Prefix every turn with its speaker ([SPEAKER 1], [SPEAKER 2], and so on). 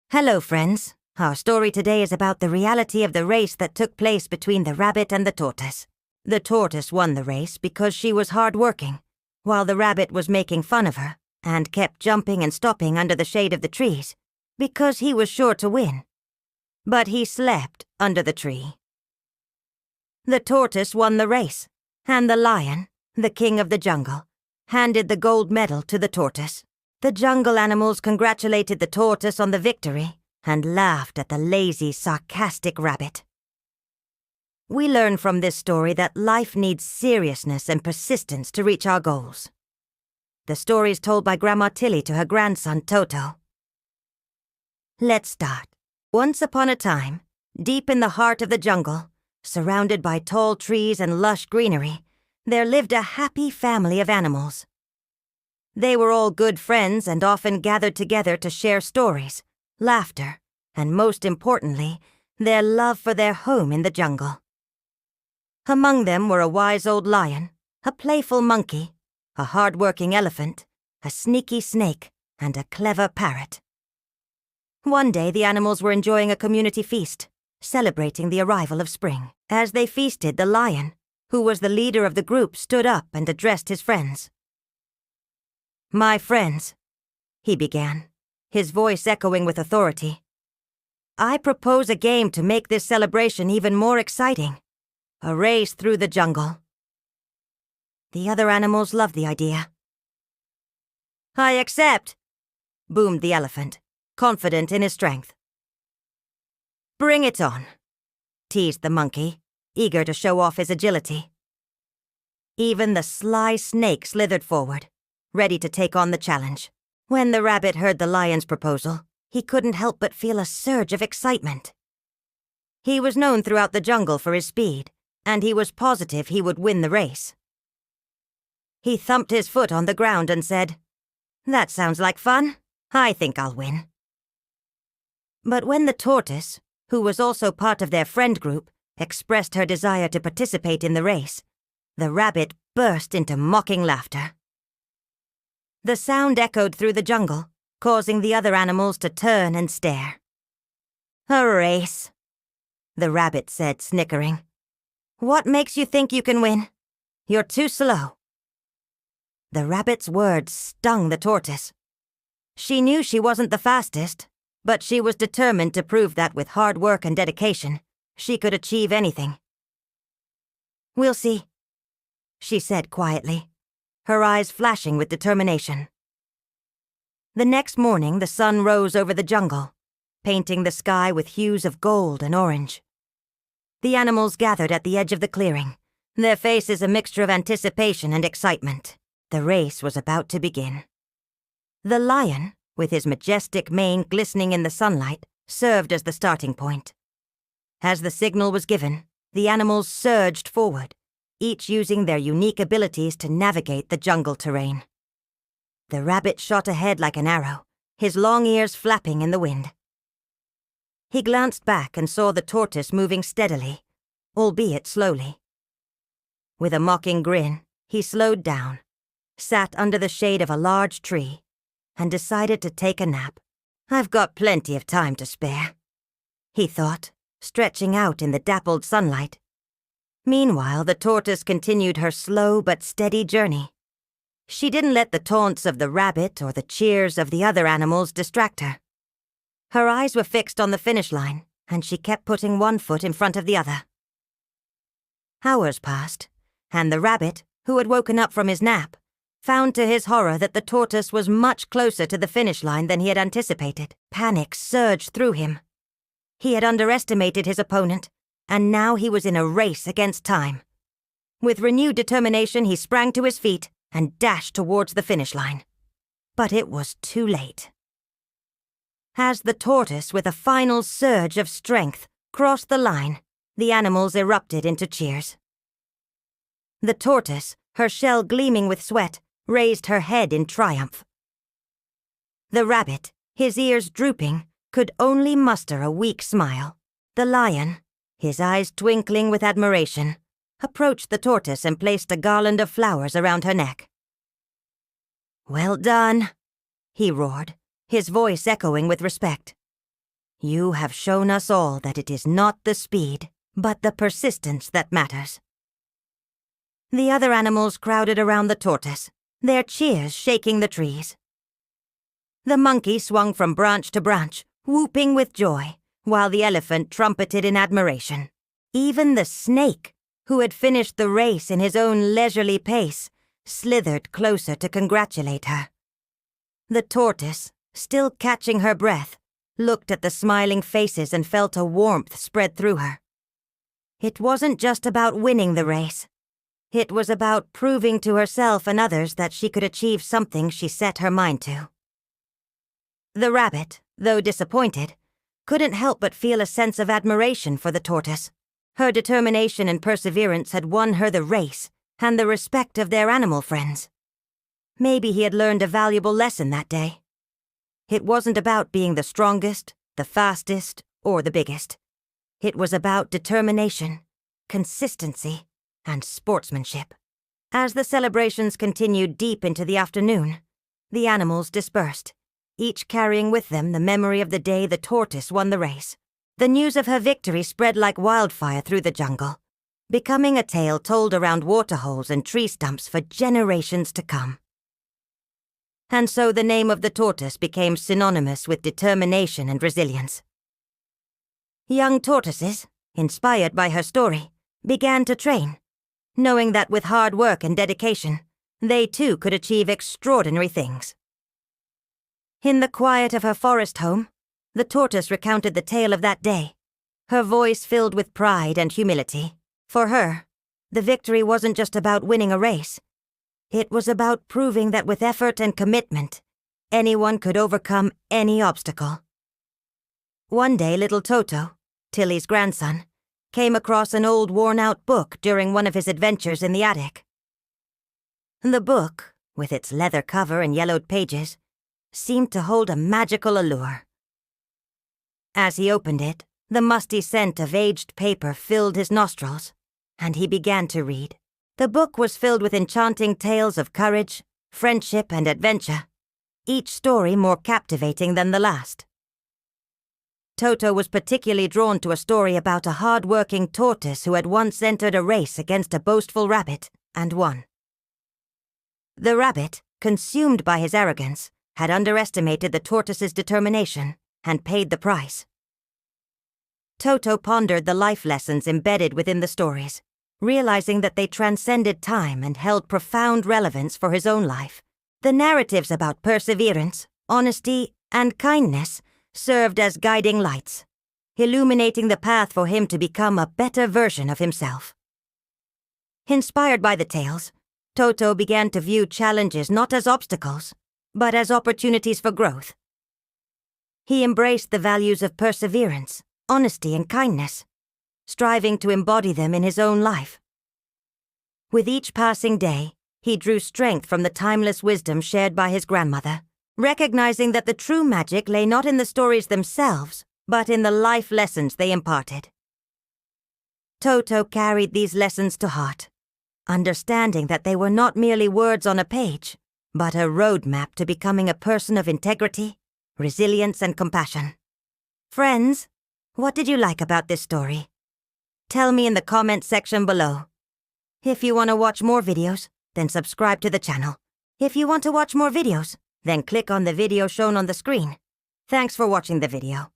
[SPEAKER 1] Hello, friends. Our story today is about the reality of the race that took place between the rabbit and the tortoise. The tortoise won the race because she was hard-working, while the rabbit was making fun of her and kept jumping and stopping under the shade of the trees because he was sure to win. But he slept under the tree. The tortoise won the race, and the lion, the king of the jungle, handed the gold medal to the tortoise. The jungle animals congratulated the tortoise on the victory and laughed at the lazy, sarcastic rabbit. We learn from this story that life needs seriousness and persistence to reach our goals. The story is told by Grandma Tilly to her grandson, Toto. Let's start. Once upon a time, deep in the heart of the jungle, surrounded by tall trees and lush greenery, there lived a happy family of animals. They were all good friends and often gathered together to share stories, laughter, and most importantly, their love for their home in the jungle. Among them were a wise old lion, a playful monkey, a hard-working elephant, a sneaky snake, and a clever parrot. One day the animals were enjoying a community feast, celebrating the arrival of spring. As they feasted, the lion, who was the leader of the group, stood up and addressed his friends. "My friends," he began, his voice echoing with authority, "I propose a game to make this celebration even more exciting. A race through the jungle." The other animals loved the idea. "I accept," boomed the elephant, confident in his strength. "Bring it on," teased the monkey, eager to show off his agility. Even the sly snake slithered forward, ready to take on the challenge. When the rabbit heard the lion's proposal, he couldn't help but feel a surge of excitement. He was known throughout the jungle for his speed, and he was positive he would win the race. He thumped his foot on the ground and said, "That sounds like fun. I think I'll win." But when the tortoise, who was also part of their friend group, expressed her desire to participate in the race, the rabbit burst into mocking laughter. The sound echoed through the jungle, causing the other animals to turn and stare. "A race," the rabbit said, snickering. "What makes you think you can win? You're too slow." The rabbit's words stung the tortoise. She knew she wasn't the fastest, but she was determined to prove that with hard work and dedication, she could achieve anything. "We'll see," she said quietly, her eyes flashing with determination. The next morning, the sun rose over the jungle, painting the sky with hues of gold and orange. The animals gathered at the edge of the clearing, their faces a mixture of anticipation and excitement. The race was about to begin. The lion, with his majestic mane glistening in the sunlight, served as the starting point. As the signal was given, the animals surged forward, each using their unique abilities to navigate the jungle terrain. The rabbit shot ahead like an arrow, his long ears flapping in the wind. He glanced back and saw the tortoise moving steadily, albeit slowly. With a mocking grin, he slowed down, sat under the shade of a large tree, and decided to take a nap. "I've got plenty of time to spare," he thought, stretching out in the dappled sunlight. Meanwhile, the tortoise continued her slow but steady journey. She didn't let the taunts of the rabbit or the cheers of the other animals distract her. Her eyes were fixed on the finish line, and she kept putting one foot in front of the other. Hours passed, and the rabbit, who had woken up from his nap, found to his horror that the tortoise was much closer to the finish line than he had anticipated. Panic surged through him. He had underestimated his opponent, and now he was in a race against time. With renewed determination, he sprang to his feet and dashed towards the finish line. But it was too late. As the tortoise, with a final surge of strength, crossed the line, the animals erupted into cheers. The tortoise, her shell gleaming with sweat, raised her head in triumph. The rabbit, his ears drooping, could only muster a weak smile. The lion, his eyes twinkling with admiration, approached the tortoise and placed a garland of flowers around her neck. "Well done," he roared, his voice echoing with respect. you have shown us all that it is not the speed, but the persistence that matters." The other animals crowded around the tortoise, their cheers shaking the trees. The monkey swung from branch to branch, whooping with joy, while the elephant trumpeted in admiration. Even the snake, who had finished the race in his own leisurely pace, slithered closer to congratulate her. The tortoise, still catching her breath, looked at the smiling faces and felt a warmth spread through her. It wasn't just about winning the race. It was about proving to herself and others that she could achieve something she set her mind to. The rabbit, though disappointed, couldn't help but feel a sense of admiration for the tortoise. Her determination and perseverance had won her the race and the respect of their animal friends. Maybe he had learned a valuable lesson that day. It wasn't about being the strongest, the fastest, or the biggest. It was about determination, consistency, and sportsmanship. As the celebrations continued deep into the afternoon, the animals dispersed, each carrying with them the memory of the day the tortoise won the race. The news of her victory spread like wildfire through the jungle, becoming a tale told around waterholes and tree stumps for generations to come. And so the name of the tortoise became synonymous with determination and resilience. Young tortoises, inspired by her story, began to train, knowing that with hard work and dedication, they too could achieve extraordinary things. In the quiet of her forest home, the tortoise recounted the tale of that day, her voice filled with pride and humility. For her, the victory wasn't just about winning a race. It was about proving that with effort and commitment, anyone could overcome any obstacle. One day, little Toto, Tilly's grandson, came across an old worn-out book during one of his adventures in the attic. The book, with its leather cover and yellowed pages, seemed to hold a magical allure. As he opened it, the musty scent of aged paper filled his nostrils, and he began to read. The book was filled with enchanting tales of courage, friendship, and adventure, each story more captivating than the last. Toto was particularly drawn to a story about a hard-working tortoise who had once entered a race against a boastful rabbit and won. The rabbit, consumed by his arrogance, had underestimated the tortoise's determination and paid the price. Toto pondered the life lessons embedded within the stories, realizing that they transcended time and held profound relevance for his own life. The narratives about perseverance, honesty, and kindness served as guiding lights, illuminating the path for him to become a better version of himself. Inspired by the tales, Toto began to view challenges not as obstacles, but as opportunities for growth. He embraced the values of perseverance, honesty, and kindness, striving to embody them in his own life. With each passing day, he drew strength from the timeless wisdom shared by his grandmother, recognizing that the true magic lay not in the stories themselves, but in the life lessons they imparted. Toto carried these lessons to heart, understanding that they were not merely words on a page, but a roadmap to becoming a person of integrity, resilience, and compassion. Friends, what did you like about this story? Tell me in the comments section below. If you want to watch more videos, then subscribe to the channel. If you want to watch more videos, then click on the video shown on the screen. Thanks for watching the video.